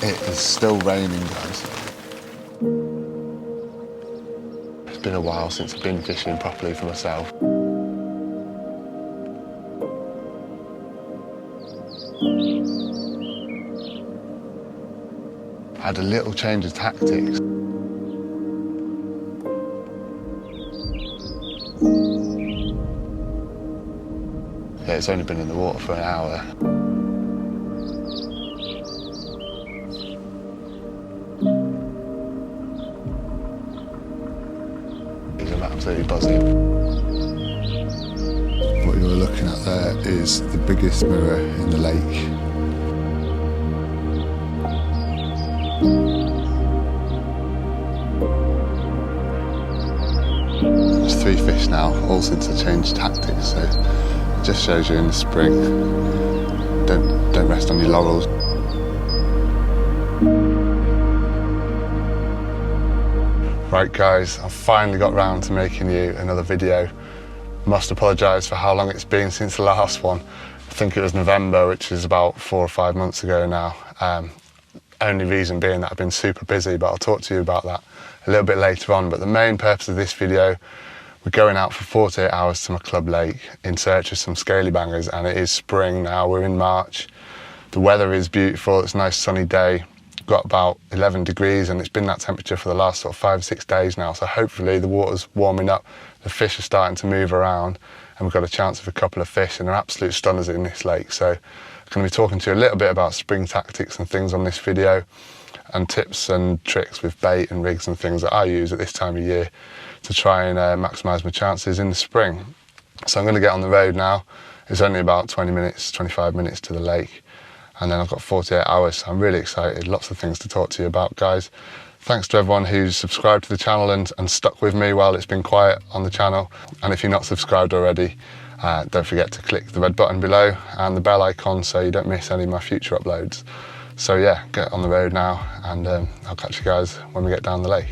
It is still raining, guys. It's been a while since I've been fishing properly for myself. I had a little change of tactics. Yeah, it's only been in the water for an hour. I'm absolutely buzzing. What you're looking at there is the biggest mirror in the lake. There's 3 fish now, all since I changed tactics, so it just shows you in the spring, don't rest on your laurels. Right guys, I've finally got round to making you another video. Must apologise for how long it's been since the last one. I think it was November, which is about 4 or 5 months ago now. Only reason being that I've been super busy, but I'll talk to you about that a little bit later on. But the main purpose of this video, we're going out for 48 hours to my club lake in search of some scaly bangers, and it is spring now, we're in March. The weather is beautiful, it's a nice sunny day. Got about 11 degrees and it's been that temperature for the last sort of 5 or 6 days now, so hopefully the water's warming up, the fish are starting to move around, and we've got a chance of a couple of fish, and they're absolute stunners in this lake. So I'm going to be talking to you a little bit about spring tactics and things on this video, and tips and tricks with bait and rigs and things that I use at this time of year to try and maximise my chances in the spring. So I'm going to get on the road now. It's only about 20 minutes, 25 minutes to the lake, and then I've got 48 hours, so I'm really excited. Lots of things to talk to you about, guys. Thanks to everyone who's subscribed to the channel and stuck with me while it's been quiet on the channel. And if you're not subscribed already, don't forget to click the red button below and the bell icon so you don't miss any of my future uploads. So yeah, get on the road now, and I'll catch you guys when we get down the lake.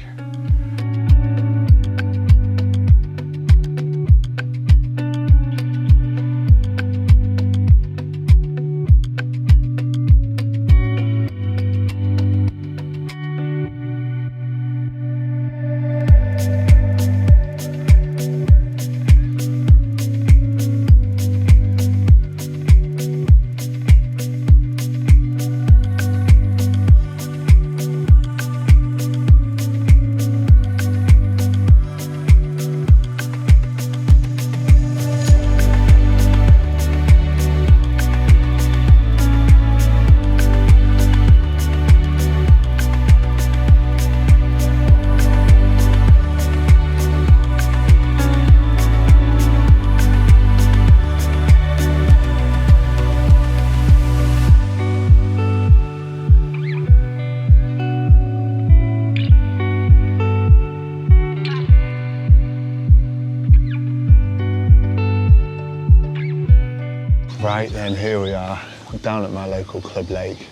Right then, here we are, down at my local club lake.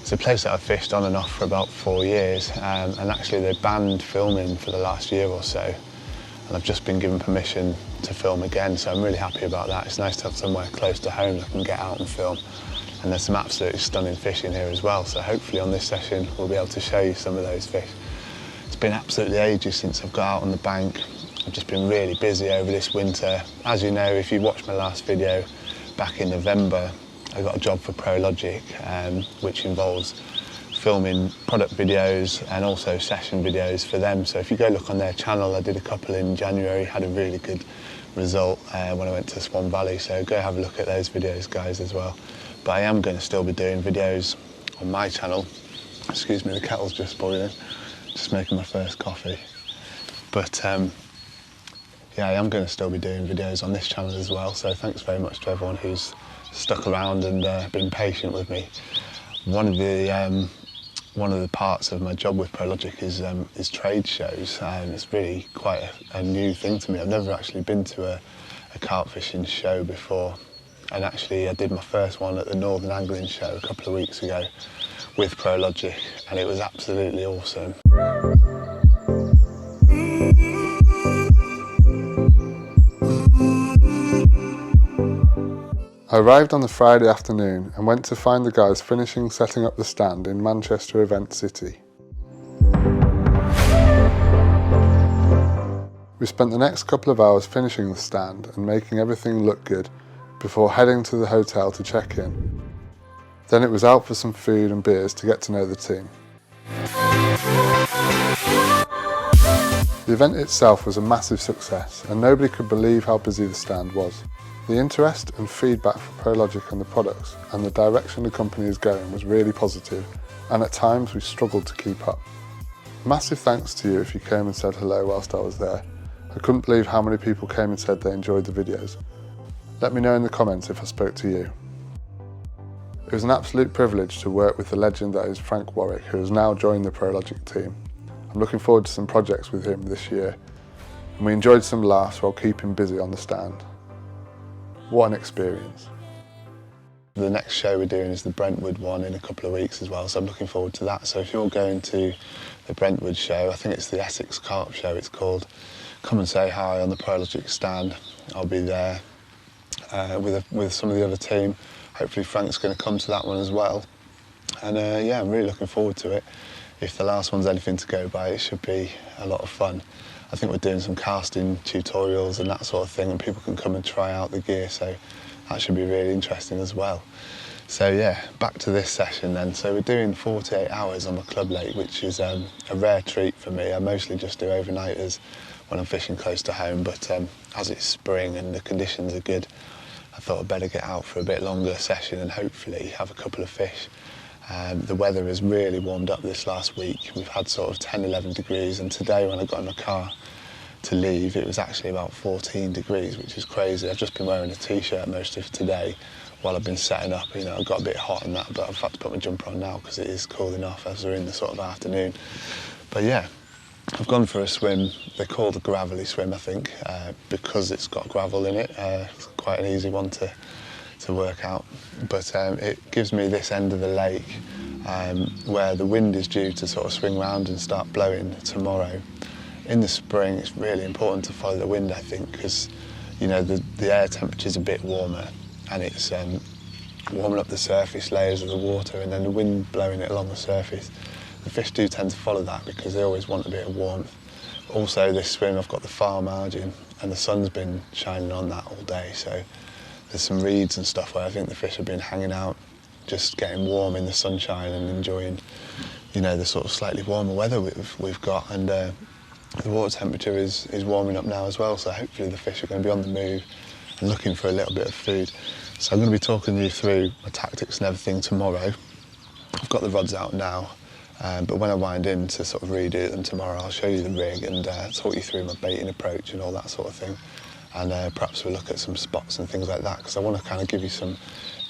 It's a place that I've fished on and off for about 4 years, and actually they banned filming for the last year or so, and I've just been given permission to film again, so I'm really happy about that. It's nice to have somewhere close to home that I can get out and film, and there's some absolutely stunning fish in here as well, so hopefully on this session we'll be able to show you some of those fish. It's been absolutely ages since I've got out on the bank. I've just been really busy over this winter. As you know, if you watched my last video, back in November, I got a job for ProLogic, which involves filming product videos and also session videos for them. So if you go look on their channel, I did a couple in January, had a really good result when I went to Swan Valley. So go have a look at those videos, guys, as well. But I am going to still be doing videos on my channel. Excuse me, the kettle's just boiling. Just making my first coffee. But yeah, I am going to still be doing videos on this channel as well, so thanks very much to everyone who's stuck around and been patient with me. One of the parts of my job with ProLogic is trade shows. It's really quite a new thing to me. I've never actually been to a carp fishing show before, and actually I did my first one at the Northern Angling Show a couple of weeks ago with ProLogic, and it was absolutely awesome. I arrived on the Friday afternoon and went to find the guys finishing setting up the stand in Manchester Event City. We spent the next couple of hours finishing the stand and making everything look good before heading to the hotel to check in. Then it was out for some food and beers to get to know the team. The event itself was a massive success and nobody could believe how busy the stand was. The interest and feedback for ProLogic and the products and the direction the company is going was really positive, and at times we struggled to keep up. Massive thanks to you if you came and said hello whilst I was there. I couldn't believe how many people came and said they enjoyed the videos. Let me know in the comments if I spoke to you. It was an absolute privilege to work with the legend that is Frank Warwick, who has now joined the ProLogic team. I'm looking forward to some projects with him this year, and we enjoyed some laughs while keeping busy on the stand. What an experience. The next show we're doing is the Brentwood one in a couple of weeks as well, so I'm looking forward to that. So if you're going to the Brentwood show, I think it's the Essex Carp show it's called, come and say hi on the ProLogic stand. I'll be there with some of the other team. Hopefully Frank's going to come to that one as well. And yeah, I'm really looking forward to it. If the last one's anything to go by, it should be a lot of fun. I think we're doing some casting tutorials and that sort of thing, and people can come and try out the gear, so that should be really interesting as well. So yeah, back to this session then. So we're doing 48 hours on the club lake, which is a rare treat for me. I mostly just do overnighters when I'm fishing close to home, but as it's spring and the conditions are good, I thought I'd better get out for a bit longer session and hopefully have a couple of fish. The weather has really warmed up this last week. We've had sort of 10, 11 degrees, and today when I got in the car to leave, it was actually about 14 degrees, which is crazy. I've just been wearing a t-shirt most of today while I've been setting up. You know, I got a bit hot in that, but I've had to put my jumper on now because it is cooling off as we're in the sort of afternoon. But yeah, I've gone for a swim. They call it a gravelly swim, I think, because it's got gravel in it. It's quite an easy one to work out, but it gives me this end of the lake where the wind is due to sort of swing round and start blowing tomorrow. In the spring, it's really important to follow the wind, I think, because you know the air temperature's a bit warmer and it's warming up the surface layers of the water, and then the wind blowing it along the surface. The fish do tend to follow that because they always want a bit of warmth. Also, this swim I've got the far margin and the sun's been shining on that all day, so there's some reeds and stuff where I think the fish have been hanging out, just getting warm in the sunshine and enjoying, you know, the sort of slightly warmer weather we've got. And the water temperature is warming up now as well, so hopefully the fish are going to be on the move and looking for a little bit of food. So I'm going to be talking you through my tactics and everything tomorrow. I've got the rods out now, but when I wind in to sort of redo them tomorrow, I'll show you the rig and talk you through my baiting approach and all that sort of thing. And perhaps we'll look at some spots and things like that, because I want to kind of give you some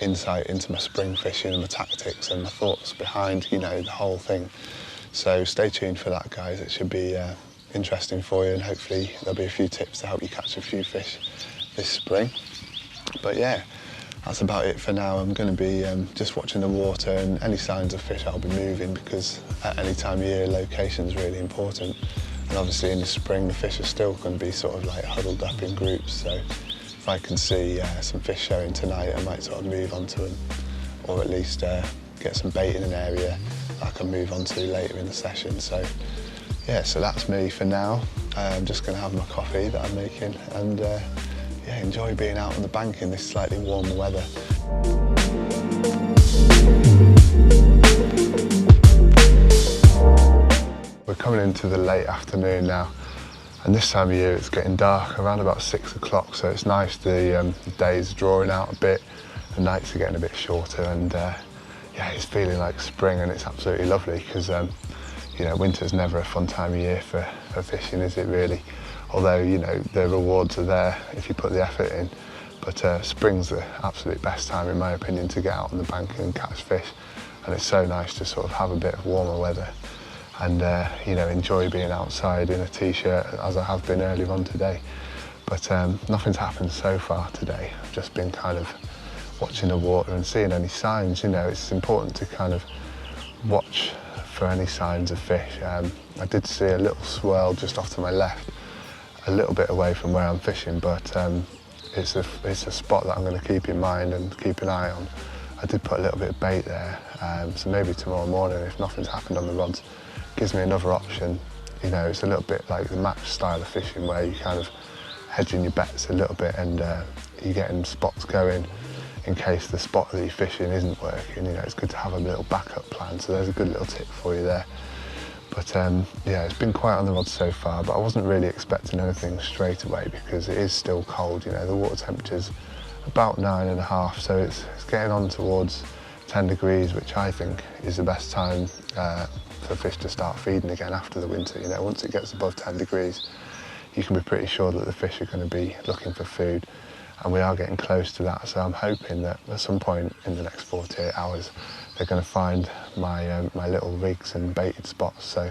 insight into my spring fishing and my tactics and my thoughts behind, you know, the whole thing. So stay tuned for that, guys. It should be interesting for you, and hopefully there'll be a few tips to help you catch a few fish this spring. But yeah, that's about it for now. I'm going to be just watching the water, and any signs of fish I'll be moving, because at any time of year location's really important. And obviously in the spring the fish are still going to be sort of like huddled up in groups, so if I can see some fish showing tonight, I might sort of move on to them, or at least get some bait in an area I can move on to later in the session. So yeah, so that's me for now. I'm just going to have my coffee that I'm making and yeah, enjoy being out on the bank in this slightly warmer weather. We're coming into the late afternoon now, and this time of year it's getting dark around about 6 o'clock, so it's nice. The days are drawing out a bit, the nights are getting a bit shorter, and yeah, it's feeling like spring, and it's absolutely lovely because you know, winter's never a fun time of year for fishing, is it really? Although, you know, the rewards are there if you put the effort in, but spring's the absolute best time, in my opinion, to get out on the bank and catch fish, and it's so nice to sort of have a bit of warmer weather and you know, enjoy being outside in a t-shirt as I have been earlier on today. But nothing's happened so far today. I've just been kind of watching the water and seeing any signs. You know, it's important to kind of watch for any signs of fish. I did see a little swirl just off to my left, a little bit away from where I'm fishing, but it's a spot that I'm going to keep in mind and keep an eye on. I did put a little bit of bait there, so maybe tomorrow morning, if nothing's happened on the rods, gives me another option. You know, it's a little bit like the match style of fishing where you kind of hedging your bets a little bit and you're getting spots going in case the spot that you're fishing isn't working. You know, it's good to have a little backup plan, so there's a good little tip for you there. But yeah, it's been quiet on the rod so far, but I wasn't really expecting anything straight away because it is still cold. You know, the water temperature's about 9.5, so it's getting on towards 10 degrees, which I think is the best time for fish to start feeding again after the winter. You know, once it gets above 10 degrees, you can be pretty sure that the fish are going to be looking for food, and we are getting close to that. So I'm hoping that at some point in the next 48 hours, they're going to find my my little rigs and baited spots. So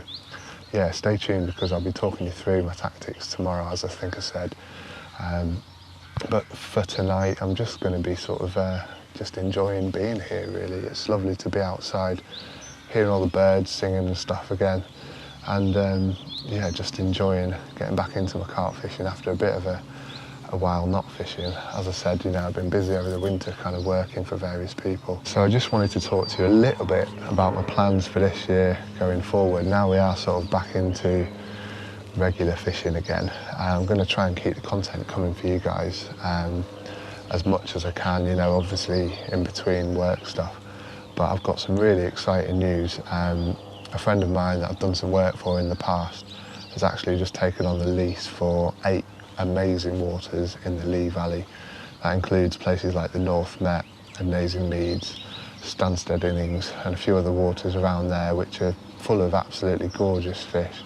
yeah, stay tuned because I'll be talking you through my tactics tomorrow, as I think I said. But for tonight, I'm just going to be sort of just enjoying being here, really. It's lovely to be outside, hearing all the birds singing and stuff again. And yeah, just enjoying getting back into my carp fishing after a bit of a while not fishing. As I said, you know, I've been busy over the winter kind of working for various people. So I just wanted to talk to you a little bit about my plans for this year going forward. Now we are sort of back into regular fishing again. I'm going to try and keep the content coming for you guys as much as I can, you know, obviously in between work stuff. But I've got some really exciting news. A friend of mine that I've done some work for in the past has actually just taken on the lease for 8 amazing waters in the Lee Valley. That includes places like the North Met and Nazing Meads, Stansted Innings and a few other waters around there which are full of absolutely gorgeous fish.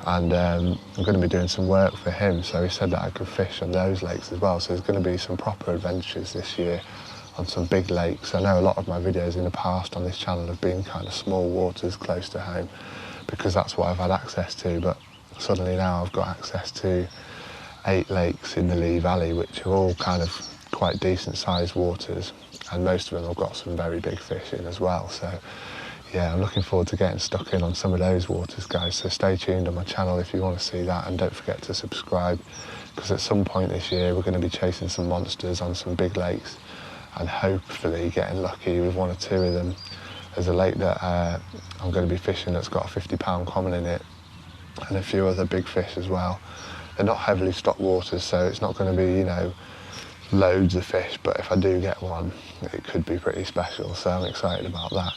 And I'm going to be doing some work for him, so he said that I could fish on those lakes as well. So there's going to be some proper adventures this year on some big lakes. I know a lot of my videos in the past on this channel have been kind of small waters close to home because that's what I've had access to, but suddenly now I've got access to 8 lakes in the Lee Valley, which are all kind of quite decent sized waters, and most of them have got some very big fish in as well. So yeah, I'm looking forward to getting stuck in on some of those waters, guys. So stay tuned on my channel if you want to see that, and don't forget to subscribe, because at some point this year we're going to be chasing some monsters on some big lakes and hopefully getting lucky with 1 or 2 of them. There's a lake that I'm going to be fishing that's got a 50-pound common in it and a few other big fish as well. They're not heavily stocked waters, so it's not going to be, you know, loads of fish, but if I do get one, it could be pretty special, so I'm excited about that.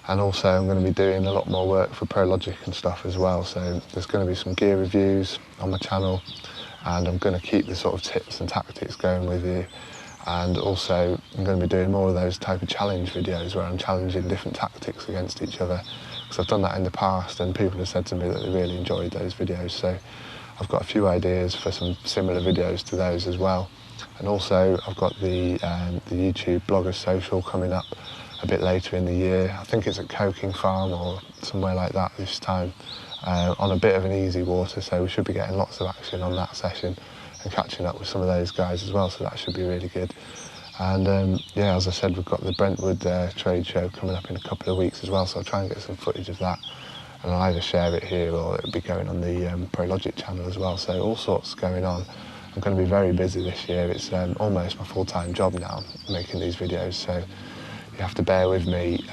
And also I'm going to be doing a lot more work for ProLogic and stuff as well, so there's going to be some gear reviews on my channel, and I'm going to keep the sort of tips and tactics going with you. And also I'm going to be doing more of those type of challenge videos where I'm challenging different tactics against each other, because I've done that in the past and people have said to me that they really enjoyed those videos. So I've got a few ideas for some similar videos to those as well. And also I've got the YouTube Bloggers Social coming up a bit later in the year. I think it's at Coking Farm or somewhere like that this time, on a bit of an easy water, so we should be getting lots of action on that session and catching up with some of those guys as well, so that should be really good. And yeah, as I said, we've got the Brentwood trade show coming up in a couple of weeks as well, so I'll try and get some footage of that, and I'll either share it here or it'll be going on the ProLogic channel as well, so all sorts going on. I'm going to be very busy this year. It's almost my full-time job now, making these videos, so you have to bear with me.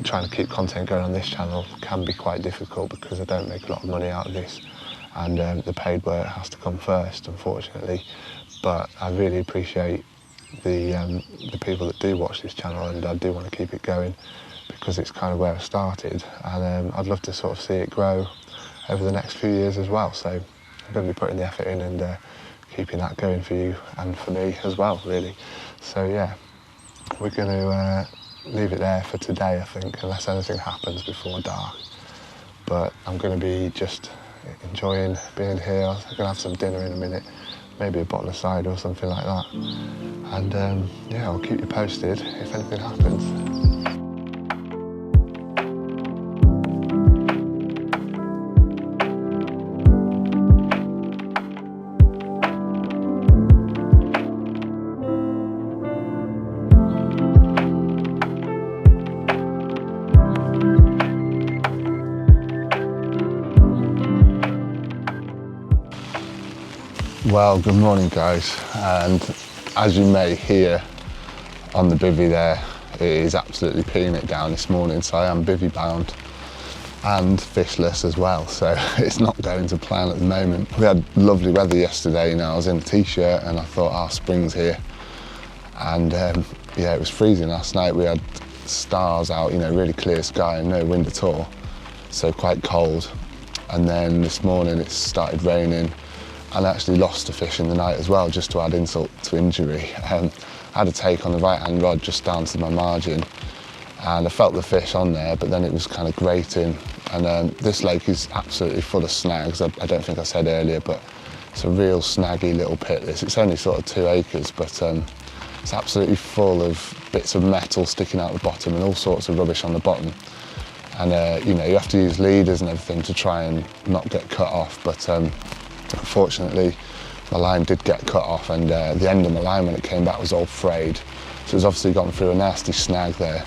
Trying to keep content going on this channel can be quite difficult because I don't make a lot of money out of this, and the paid work has to come first, unfortunately. But I really appreciate the people that do watch this channel, and I do want to keep it going because it's kind of where I started, and I'd love to sort of see it grow over the next few years as well. So I'm going to be putting the effort in and keeping that going for you and for me as well, really. So yeah, we're going to leave it there for today, I think, unless anything happens before dark. But I'm going to be just enjoying being here. I'm going to have some dinner in a minute, maybe a bottle of cider or something like that. And yeah, I'll keep you posted if anything happens. Well, good morning, guys, and as you may hear on the bivvy there, it is absolutely peeing it down this morning, so I am bivvy bound and fishless as well, so it's not going to plan at the moment. We had lovely weather yesterday, I was in a t-shirt and I thought, spring's here. And yeah, it was freezing last night. We had stars out, really clear sky and no wind at all, so quite cold. And then this morning it started raining, and I actually lost a fish in the night as well, just to add insult to injury. I had a take on the right-hand rod just down to my margin, and I felt the fish on there, but then it was kind of grating. And this lake is absolutely full of snags. I don't think I said earlier, but it's a real snaggy little pit, this. It's only sort of 2 acres, but it's absolutely full of bits of metal sticking out the bottom and all sorts of rubbish on the bottom. And you have to use leaders and everything to try and not get cut off, but unfortunately my line did get cut off, and the end of my line when it came back was all frayed. So it's obviously gone through a nasty snag there.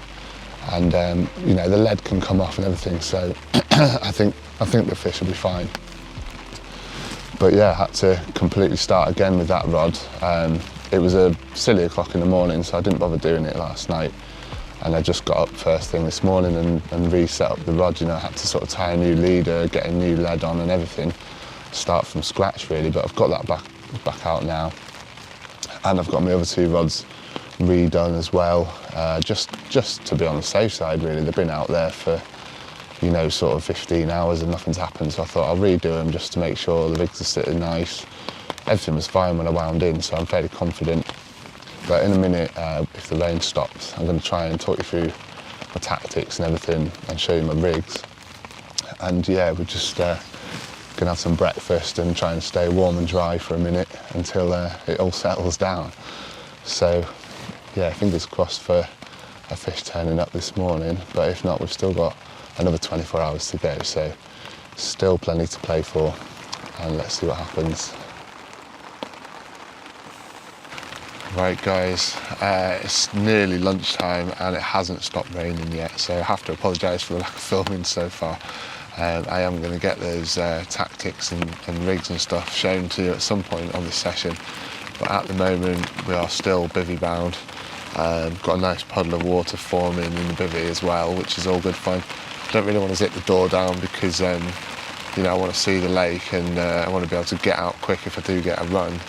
And the lead can come off and everything, so I think the fish will be fine. But yeah, I had to completely start again with that rod. It was a silly o'clock in the morning, so I didn't bother doing it last night. And I just got up first thing this morning and reset up the rod. I had to sort of tie a new leader, get a new lead on and everything, start from scratch really. But I've got that back out now, and I've got my other 2 rods redone as well, just to be on the safe side really. They've been out there for sort of 15 hours and nothing's happened, so I thought I'll redo them just to make sure the rigs are sitting nice. Everything was fine when I wound in, so I'm fairly confident. But in a minute, if the rain stops, I'm going to try and talk you through my tactics and everything and show you my rigs. And yeah, we're just going to have some breakfast and try and stay warm and dry for a minute until it all settles down. So yeah, fingers crossed for a fish turning up this morning, but if not, we've still got another 24 hours to go, so still plenty to play for, and let's see what happens. Right guys, it's nearly lunchtime and it hasn't stopped raining yet, so I have to apologise for the lack of filming so far. I am going to get those tactics and rigs and stuff shown to you at some point on this session, but at the moment we are still bivvy bound. Got a nice puddle of water forming in the bivvy as well, which is all good fun. Don't really want to zip the door down because I want to see the lake, and I want to be able to get out quick if I do get a run.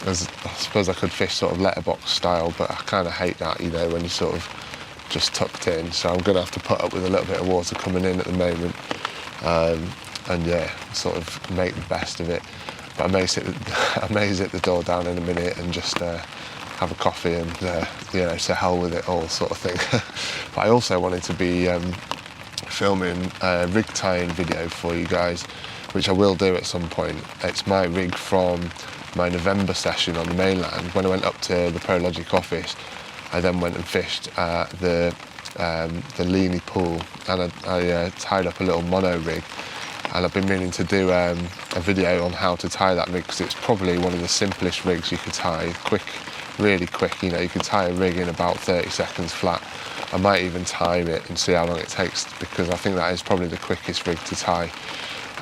I suppose I could fish sort of letterbox style, but I kind of hate that, when you're sort of just tucked in. So I'm going to have to put up with a little bit of water coming in at the moment, and yeah, sort of make the best of it. But I may zip the door down in a minute and just have a coffee and to hell with it all, sort of thing. But I also wanted to be filming a rig tying video for you guys, which I will do at some point. It's my rig from my November session on the mainland. When I went up to the Prologic office, I then went and fished at the Leany pool, and I tied up a little mono rig, and I've been meaning to do a video on how to tie that rig, because it's probably one of the simplest rigs you could tie, really quick. You could tie a rig in about 30 seconds flat. I might even time it and see how long it takes, because I think that is probably the quickest rig to tie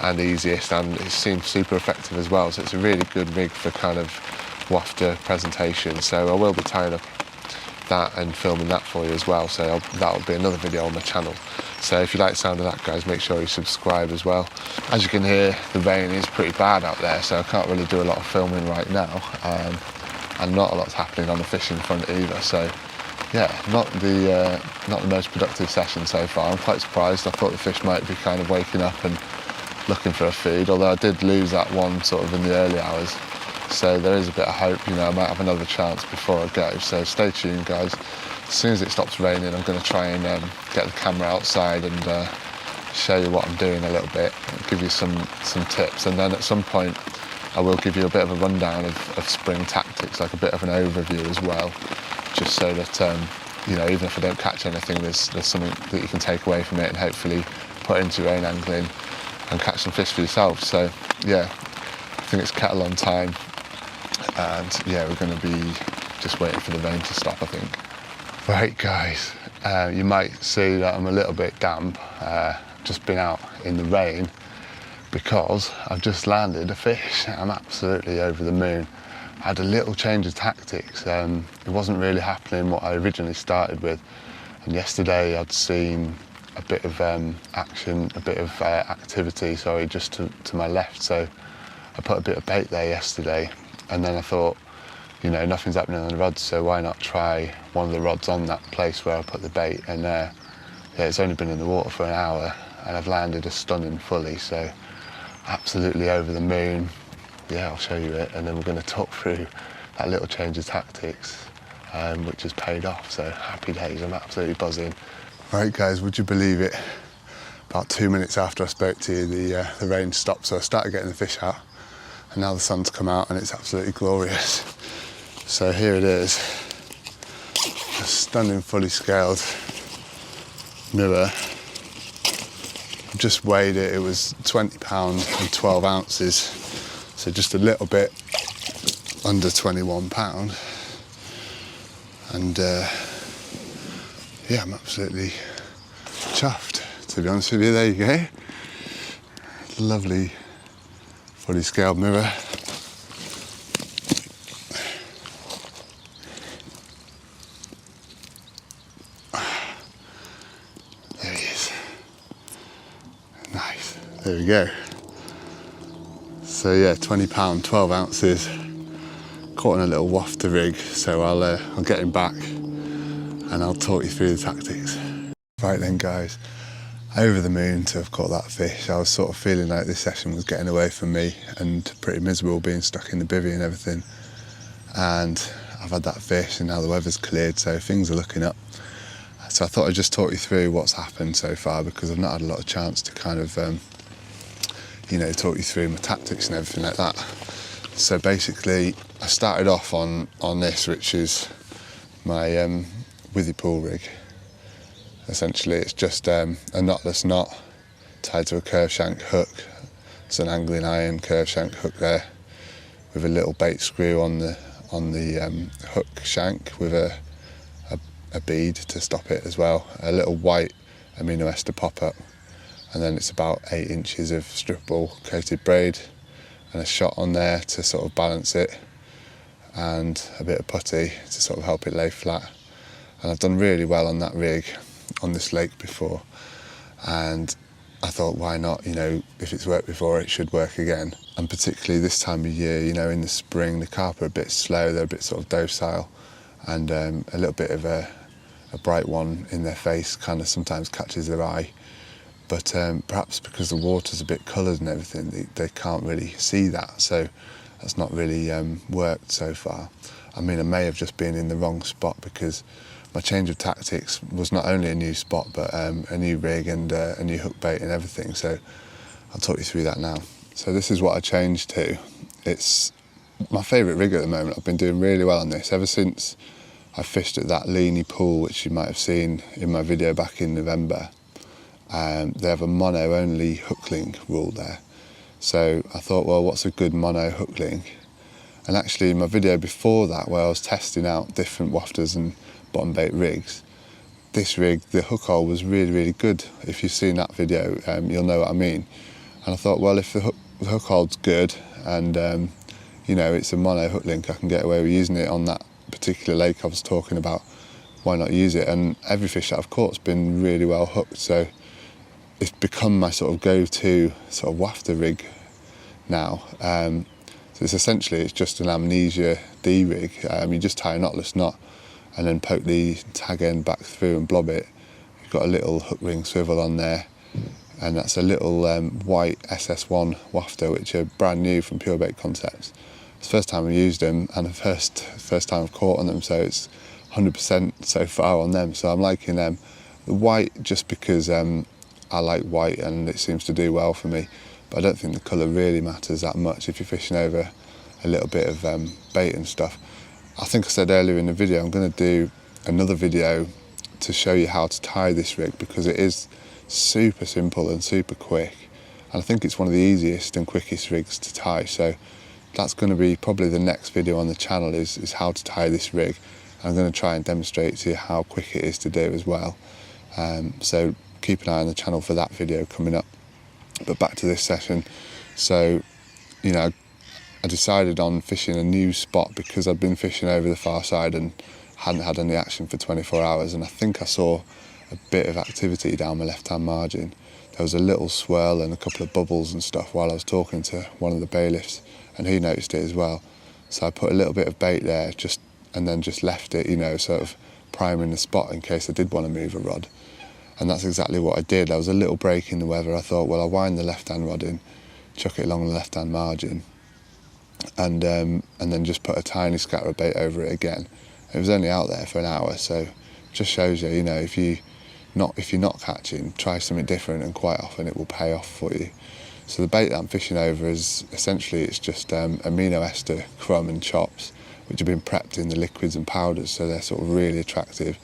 and easiest, and it seems super effective as well. So it's a really good rig for kind of wafter presentation. So I will be tying up that and filming that for you as well. So that'll be another video on my channel. So if you like the sound of that, guys, make sure you subscribe as well. As you can hear, the rain is pretty bad out there, so I can't really do a lot of filming right now, and not a lot's happening on the fishing front either. So yeah, not the most productive session so far. I'm quite surprised. I thought the fish might be kind of waking up and looking for a feed, although I did lose that one sort of in the early hours. So there is a bit of hope, I might have another chance before I go. So stay tuned, guys. As soon as it stops raining, I'm going to try and get the camera outside and show you what I'm doing a little bit, give you some tips, and then at some point I will give you a bit of a rundown of spring tactics, like a bit of an overview as well, just so that even if I don't catch anything, there's something that you can take away from it and hopefully put into your own angling and catch some fish for yourself. So yeah, I think it's kettle on time, and yeah, we're going to be just waiting for the rain to stop, I think. Right guys, you might see that I'm a little bit damp, just been out in the rain, because I've just landed a fish. I'm absolutely over the moon. I had a little change of tactics. It wasn't really happening what I originally started with. And yesterday I'd seen a bit of action, a bit of activity, sorry, just to my left. So I put a bit of bait there yesterday, and then I thought, you know, nothing's happening on the rods, so why not try one of the rods on that place where I put the bait? And yeah, it's only been in the water for an hour, and I've landed a stunning fully, so absolutely over the moon. Yeah, I'll show you it, and then we're going to talk through that little change of tactics, which has paid off, so happy days, I'm absolutely buzzing. Right guys, would you believe it? About 2 minutes after I spoke to you, the rain stopped, so I started getting the fish out, and now the sun's come out and it's absolutely glorious. So here it is, a stunning fully scaled mirror. I've just weighed it, it was £20 and 12 ounces, so just a little bit under £21. And yeah, I'm absolutely chuffed, to be honest with you. There you go. Lovely fully scaled mirror. There he is. Nice. There we go. So yeah, £20, 12 ounces. Caught on a little wafter rig, so I'll get him back and I'll talk you through the tactics. Right then guys, over the moon to have caught that fish. I was sort of feeling like this session was getting away from me and pretty miserable being stuck in the bivvy and everything. And I've had that fish and now the weather's cleared, so things are looking up. So I thought I'd just talk you through what's happened so far, because I've not had a lot of chance to kind of, you know, talk you through my tactics and everything like that. So basically, I started off on this, which is my withy pool rig. Essentially, it's just a knotless knot tied to a curve shank hook. It's an angling iron curve shank hook there, with a little bait screw on the hook shank with a bead to stop it as well. A little white amino ester pop-up, and then it's about 8 inches of strippable coated braid and a shot on there to sort of balance it, and a bit of putty to sort of help it lay flat. And I've done really well on that rig on this lake before, and I thought, why not? You know, if it's worked before, it should work again. And particularly this time of year, you know, in the spring, the carp are a bit slow, they're a bit sort of docile, and a little bit of a bright one in their face kind of sometimes catches their eye. But perhaps because the water's a bit coloured and everything, they can't really see that, so that's not really worked so far. I mean, I may have just been in the wrong spot, because my change of tactics was not only a new spot, but a new rig and a new hook bait and everything, so I'll talk you through that now. So this is what I changed to. It's my favourite rig at the moment. I've been doing really well on this ever since I fished at that Leany pool, which you might have seen in my video back in November. They have a mono only hook link rule there. So I thought, well, what's a good mono hook link? And actually in my video before that, where I was testing out different wafters and bottom bait rigs, this rig, the hook hole was really, really good. If you've seen that video, you'll know what I mean. And I thought, well, if the hook hole's good and you know, it's a mono hook link, I can get away with using it on that particular lake I was talking about, why not use it? And every fish that I've caught's been really well hooked, so it's become my sort of go-to sort of wafter rig now. So it's essentially, it's just an amnesia D rig. You just tie a knotless knot and then poke the tag end back through and blob it. You've got a little hook ring swivel on there, and that's a little white SS1 wafter, which are brand new from Pure Bait Concepts. It's the first time I've used them, and the first time I've caught on them, so it's 100% so far on them, so I'm liking them. The white, just because I like white and it seems to do well for me, but I don't think the colour really matters that much if you're fishing over a little bit of bait and stuff. I think I said earlier in the video, I'm going to do another video to show you how to tie this rig, because it is super simple and super quick, and I think it's one of the easiest and quickest rigs to tie. So that's going to be probably the next video on the channel, is how to tie this rig. I'm going to try and demonstrate to you how quick it is to do as well. So keep an eye on the channel for that video coming up. But back to this session. So, you know, I decided on fishing a new spot because I'd been fishing over the far side and hadn't had any action for 24 hours, and I think I saw a bit of activity down my left-hand margin. There was a little swirl and a couple of bubbles and stuff while I was talking to one of the bailiffs, and he noticed it as well. So I put a little bit of bait there and then just left it, you know, sort of priming the spot in case I did want to move a rod. And that's exactly what I did. There was a little break in the weather. I thought, well, I'll wind the left-hand rod in, chuck it along the left-hand margin, and then just put a tiny scatter of bait over it again. It was only out there for an hour, so it just shows you, you know, if you're not catching, try something different, and quite often it will pay off for you. So the bait that I'm fishing over is essentially, it's just amino ester crumb and chops, which have been prepped in the liquids and powders, so they're sort of really attractive.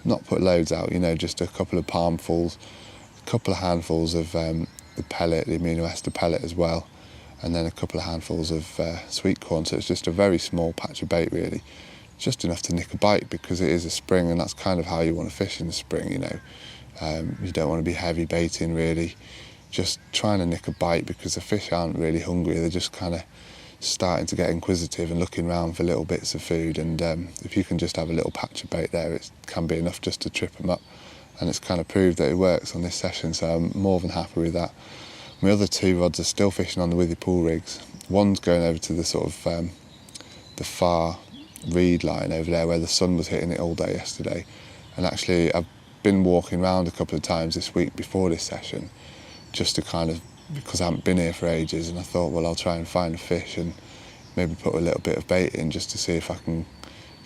Not put loads out, you know, just a couple of palmfuls, a couple of handfuls of the pellet, the amino ester pellet as well, and then a couple of handfuls of sweet corn. So it's just a very small patch of bait, really, just enough to nick a bite, because it is a spring, and that's kind of how you want to fish in the spring, you know. You don't want to be heavy baiting, really, just trying to nick a bite, because the fish aren't really hungry. They're just kind of starting to get inquisitive and looking around for little bits of food, and if you can just have a little patch of bait there, it can be enough just to trip them up, and it's kind of proved that it works on this session, so I'm more than happy with that. My other two rods are still fishing on the Withy Pool rigs. One's going over to the sort of the far reed line over there where the sun was hitting it all day yesterday, and actually I've been walking around a couple of times this week before this session, just to kind of, because I haven't been here for ages, and I thought, well, I'll try and find a fish and maybe put a little bit of bait in just to see if I can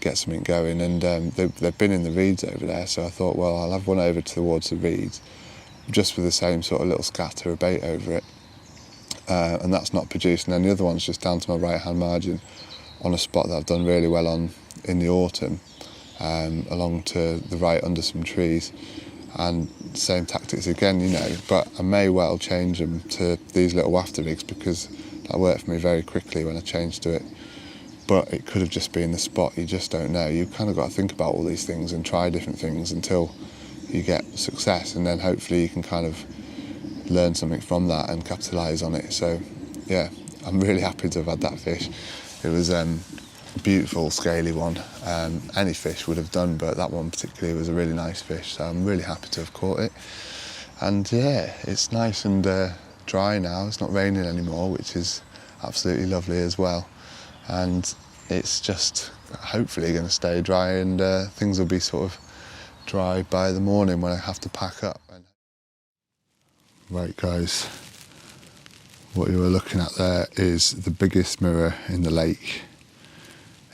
get something going. And they've been in the reeds over there, so I thought, well, I'll have one over towards the reeds, just with the same sort of little scatter of bait over it. And that's not produced. And then the other one's just down to my right-hand margin on a spot that I've done really well on in the autumn, along to the right under some trees. And same tactics again, you know, but I may well change them to these little wafter rigs, because that worked for me very quickly when I changed to it. But it could have just been the spot, you just don't know. You've kind of got to think about all these things and try different things until you get success, and then hopefully you can kind of learn something from that and capitalise on it. So yeah, I'm really happy to have had that fish. It was a beautiful scaly one. Any fish would have done, but that one particularly was a really nice fish, so I'm really happy to have caught it. And yeah, it's nice and dry now. It's not raining anymore, which is absolutely lovely as well. And it's just hopefully going to stay dry, and things will be sort of dry by the morning when I have to pack up. Right guys, what you were looking at there is the biggest mirror in the lake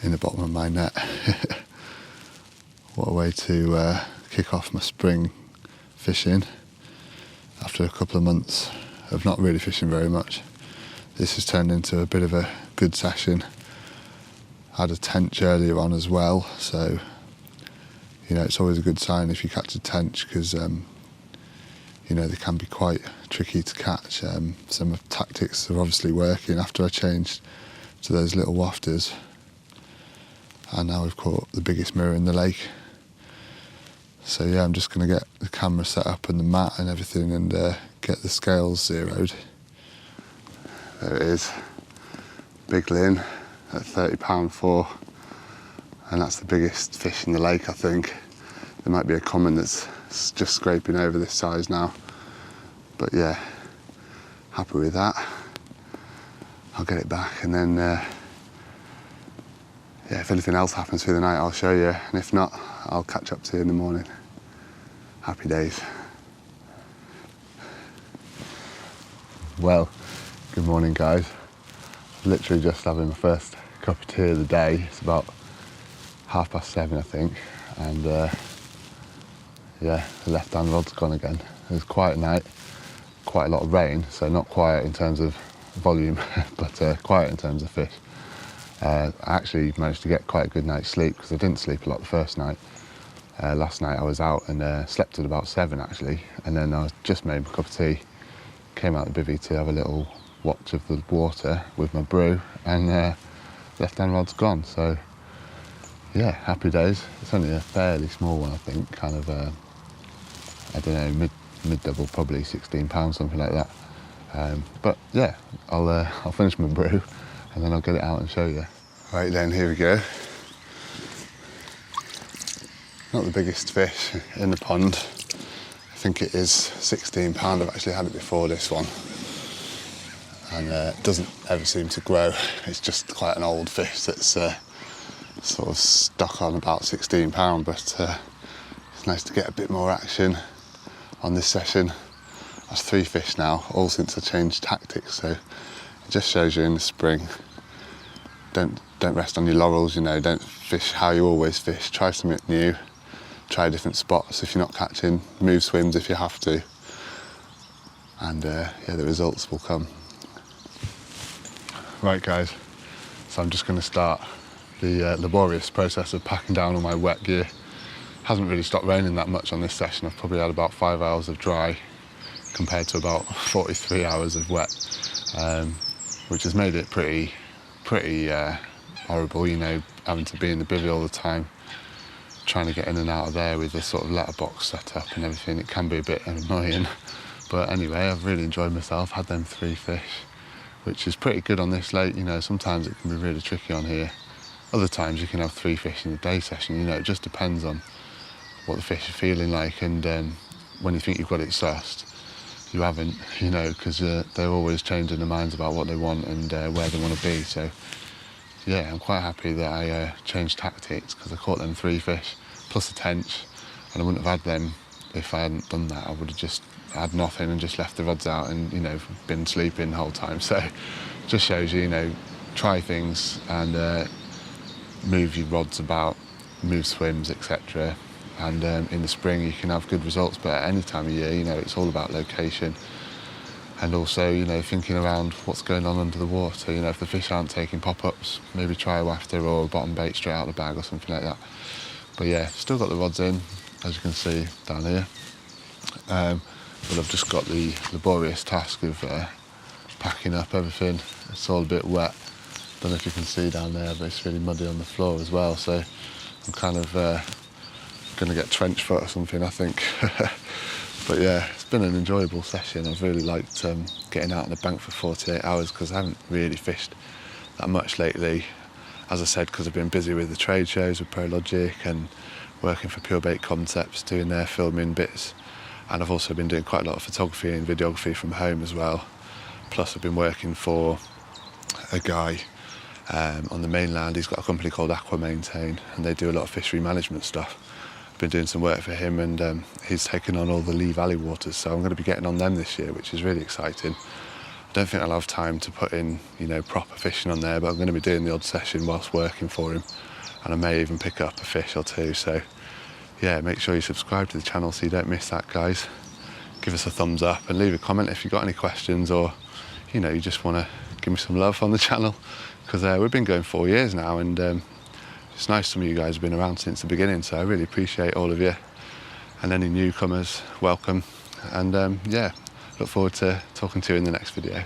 in the bottom of my net. What a way to kick off my spring fishing after a couple of months of not really fishing very much. This has turned into a bit of a good session. I had a tench earlier on as well, so you know, it's always a good sign if you catch a tench, because you know, they can be quite tricky to catch. Some of the tactics are obviously working after I changed to those little wafters, and now we've caught the biggest mirror in the lake. So yeah, I'm just going to get the camera set up and the mat and everything, and get the scales zeroed. There it is, big ling at £30 and that's the biggest fish in the lake, I think. There might be a common that's just scraping over this size now, but yeah, happy with that. I'll get it back, and then yeah, if anything else happens through the night, I'll show you, and if not, I'll catch up to you in the morning. Happy days. Well, good morning guys. Literally just having my first cup of tea of the day. It's about 7:30, I think, and yeah, the left-hand rod's gone again. It was quite a night, quite a lot of rain, so not quiet in terms of volume, but quiet in terms of fish. I actually managed to get quite a good night's sleep, because I didn't sleep a lot the first night. Last night I was out and slept at about 7 actually, and then I just made my cup of tea, came out the bivvy to have a little watch of the water with my brew, and left-hand rod's gone. So yeah, happy days. It's only a fairly small one, I think, kind of I don't know, mid-double, probably £16, something like that. But yeah, I'll finish my brew and then I'll get it out and show you. Right then, here we go. Not the biggest fish in the pond. I think it is 16 pound. I've actually had it before this one. And it doesn't ever seem to grow. It's just quite an old fish that's sort of stuck on about 16 pound, but it's nice to get a bit more action on this session. That's 3 fish now, all since I changed tactics, so it just shows you in the spring, don't rest on your laurels, you know, don't fish how you always fish, try something new, try different spots if you're not catching, move swims if you have to, and yeah, the results will come. Right guys, so I'm just going to start the laborious process of packing down all my wet gear. Hasn't really stopped raining that much on this session. I've probably had about 5 hours of dry compared to about 43 hours of wet, which has made it pretty horrible, you know, having to be in the bivvy all the time, trying to get in and out of there with the sort of letterbox set up and everything. It can be a bit annoying, but anyway, I've really enjoyed myself. Had them 3 fish, which is pretty good on this lake. You know, sometimes it can be really tricky on here. Other times you can have 3 fish in a day session. You know, it just depends on what the fish are feeling like, and when you think you've got it sussed, you haven't, you know, because they're always changing their minds about what they want and where they want to be. So yeah, I'm quite happy that I changed tactics, because I caught them 3 fish plus a tench, and I wouldn't have had them if I hadn't done that. I would have just had nothing and just left the rods out and, you know, been sleeping the whole time. So it just shows you, you know, try things and move your rods about, move swims, etc. And in the spring you can have good results, but at any time of year, you know, it's all about location, and also, you know, thinking around what's going on under the water. You know, if the fish aren't taking pop-ups, maybe try a wafter or a bottom bait straight out of the bag or something like that. But yeah, still got the rods in, as you can see down here, but I've just got the laborious task of packing up everything. It's all a bit wet, don't know if you can see down there, but it's really muddy on the floor as well, so I'm kind of going to get trench foot or something, I think. But yeah, it's been an enjoyable session. I've really liked getting out on the bank for 48 hours, because I haven't really fished that much lately. As I said, because I've been busy with the trade shows with ProLogic and working for Pure Bait Concepts, doing their filming bits. And I've also been doing quite a lot of photography and videography from home as well. Plus I've been working for a guy on the mainland. He's got a company called Aqua Maintain, and they do a lot of fishery management stuff. Been doing some work for him, and he's taken on all the Lee Valley waters, so I'm going to be getting on them this year, which is really exciting. I don't think I'll have time to put in, you know, proper fishing on there, but I'm going to be doing the odd session whilst working for him, and I may even pick up a fish or 2. So yeah, make sure you subscribe to the channel so you don't miss that, guys. Give us a thumbs up and leave a comment if you've got any questions, or, you know, you just want to give me some love on the channel, because we've been going 4 years now, and it's nice some of you guys have been around since the beginning, so I really appreciate all of you. And any newcomers, welcome. And yeah, look forward to talking to you in the next video.